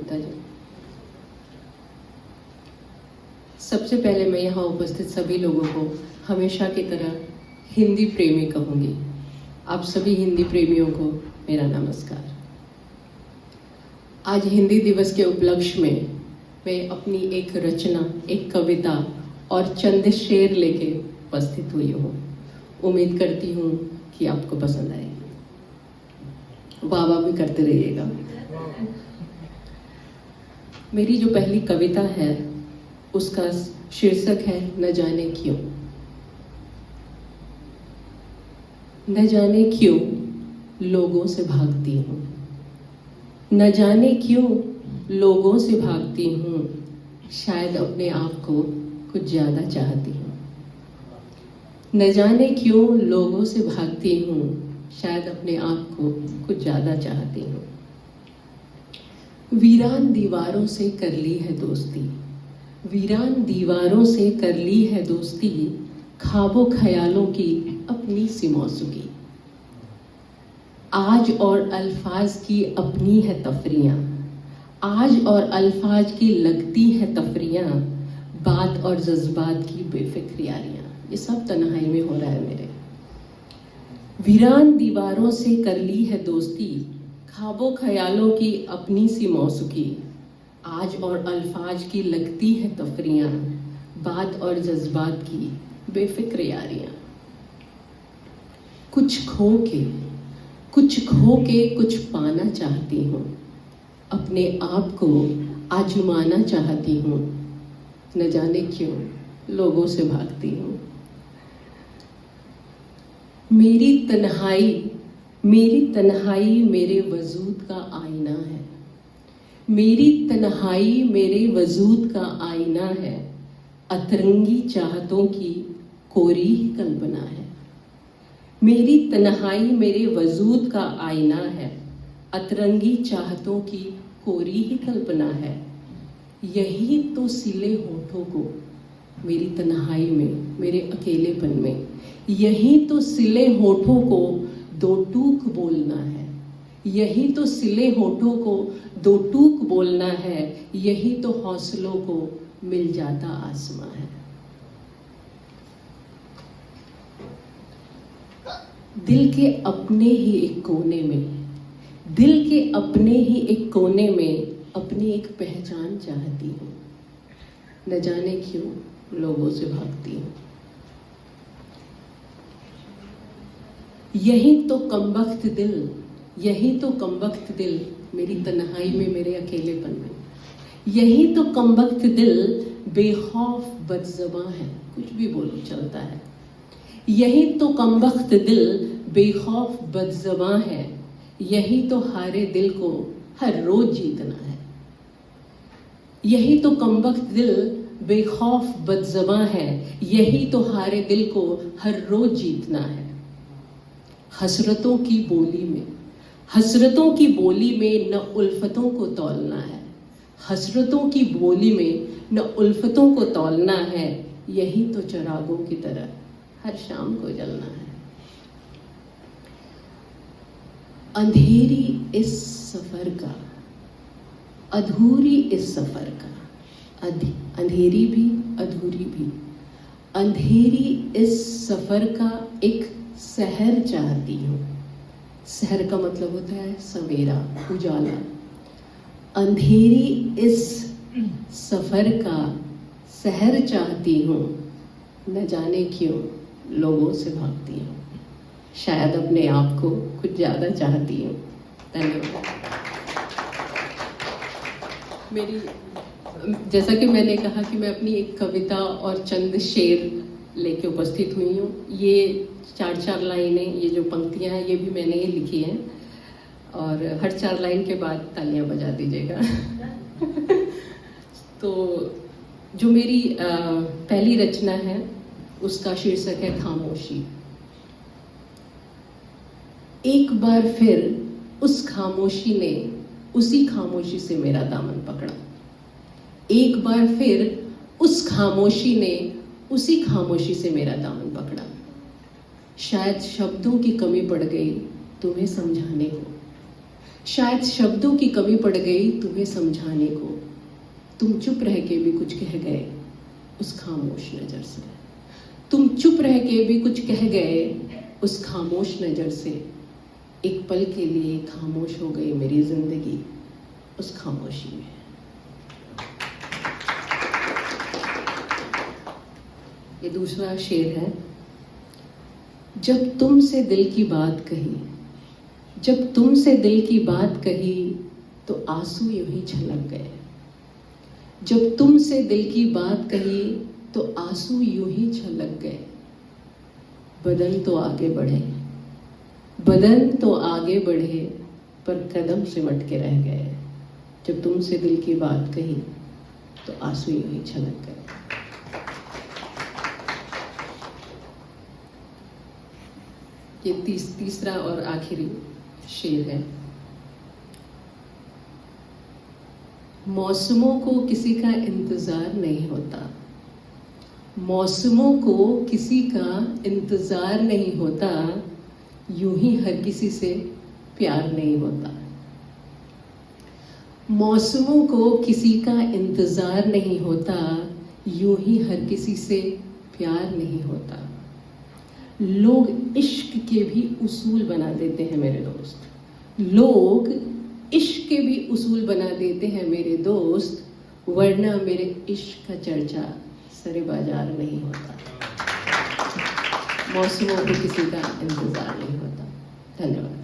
गुप्ता जी। सबसे पहले मैं यहाँ उपस्थित सभी लोगों को हमेशा की तरह हिंदी प्रेमी कहूँगी। आप सभी हिंदी प्रेमियों को मेरा नमस्कार। आज हिंदी दिवस के उपलक्ष्य में मैं अपनी एक रचना, एक कविता और चंद शेर लेके उपस्थित हुई हूँ। उम्मीद करती हूँ कि आपको पसंद आएगी। वाह वाह भी करते रहिएगा। मेरी जो पहली कविता है उसका शीर्षक है न जाने क्यों। न जाने क्यों लोगों से भागती हूँ, न जाने क्यों लोगों से भागती हूँ, शायद अपने आप को कुछ ज्यादा चाहती हूँ। न जाने क्यों लोगों से भागती हूँ, शायद अपने आप को कुछ ज्यादा चाहती हूँ। वीरान दीवारों से कर ली है दोस्ती, वीरान दीवारों से कर ली है दोस्ती, ख्वाबों ख्यालों की अपनी सी मौसूकी। आज और अल्फाज की अपनी है तफरियाँ, आज और अल्फाज की लगती है तफरियाँ, बात और जज्बात की बेफिक्र यारियाँ। ये सब तन्हाई में हो रहा है मेरे। वीरान दीवारों से कर ली है दोस्ती, ख्वाबों ख्यालों की अपनी सी मौसूकी। आज और अल्फाज की लगती है तफरियाँ, बात और जज्बात की बेफिक्र यारियाँ। कुछ खो के कुछ पाना चाहती हूँ, अपने आप को आजमाना चाहती हूँ। न जाने क्यों लोगों से भागती हूँ। मेरी तन्हाई मेरे वजूद का आईना है, मेरी तन्हाई मेरे वजूद का आईना है, अतरंगी चाहतों की कोरी ही कल्पना है। मेरी तन्हाई मेरे वजूद का आईना है, अतरंगी चाहतों की कोरी ही कल्पना है। यही तो सिले होठों को मेरी तन्हाई में, मेरे अकेलेपन में, यही तो सिले होठों को दो टूक बोलना है। यही तो सिले होठों को दो टूक बोलना है, यही तो हौसलों को मिल जाता आसमां है। दिल के अपने ही एक कोने में, दिल के अपने ही एक कोने में अपनी एक पहचान चाहती हूँ। न जाने क्यों लोगों से भागती हूँ। यही तो कमबख्त दिल, यही तो कमबख्त दिल मेरी तन्हाई में, मेरे अकेलेपन में। यही तो कमबख्त दिल बेखौफ बदज़बां है, कुछ भी बोलो चलता है। यही तो कमबख्त दिल बेखौफ बदज़बां है, यही तो हारे दिल को हर रोज जीतना है। यही तो कमबख्त दिल बेखौफ बदज़बां है, यही तो हारे दिल को हर रोज जीतना है। हसरतों की बोली में, हसरतों की बोली में न उल्फतों को तौलना है। हसरतों की बोली में न उल्फतों को तौलना है, यही तो चिरागों की तरह हर शाम को जलना है। अंधेरी इस सफर का, अधूरी इस सफर का, अंधेरी भी अधूरी भी, अंधेरी इस सफर का एक सहर चाहती हूँ। सहर का मतलब होता है सवेरा, उजाला। अंधेरी इस सफर का सहर चाहती हूँ, न जाने क्यों लोगों से भागती हूँ, शायद अपने आप को कुछ ज्यादा चाहती हूँ। धन्यवाद। मेरी, जैसा कि मैंने कहा कि मैं अपनी एक कविता और चंद शेर लेके उपस्थित हुई हूँ। ये 4-4 लाइनें, ये जो पंक्तियाँ हैं, ये भी मैंने ही लिखी हैं, और हर 4 लाइन के बाद तालियां बजा दीजिएगा। तो जो मेरी पहली रचना है उसका शीर्षक है खामोशी। एक बार फिर उस खामोशी ने उसी खामोशी से मेरा दामन पकड़ा। एक बार फिर उस खामोशी ने उसी खामोशी से मेरा दामन पकड़ा। शायद शब्दों की कमी पड़ गई तुम्हें समझाने को, शायद शब्दों की कमी पड़ गई तुम्हें समझाने को, तुम चुप रह के भी कुछ कह गए उस खामोश नजर से। तुम चुप रह के भी कुछ कह गए उस खामोश नजर से। एक पल के लिए खामोश हो गई मेरी जिंदगी उस खामोशी में। ये दूसरा शेर है। जब तुमसे दिल की बात कही, जब तुमसे दिल की बात कही तो आंसू यूं ही छलक गए। जब तुमसे दिल की बात कही तो आंसू यूं ही छलक गए। बदन तो आगे बढ़े, बदन तो आगे बढ़े, पर कदम सिमट के रह गए। जब तुमसे दिल की बात कही तो आंसू यूं ही छलक गए। ये तीसरा और आखिरी शेर है। मौसमों को किसी का इंतजार नहीं होता, मौसमों को किसी का इंतजार नहीं होता, यूं ही हर किसी से प्यार नहीं होता। मौसमों को किसी का इंतजार नहीं होता, यूं ही हर किसी से प्यार नहीं होता। लोग इश्क के भी उसूल बना देते हैं मेरे दोस्त, लोग इश्क के भी उसूल बना देते हैं मेरे दोस्त, वरना मेरे इश्क का चर्चा सरे बाजार नहीं होता। मौसमों को किसी का इंतजार नहीं होता। धन्यवाद।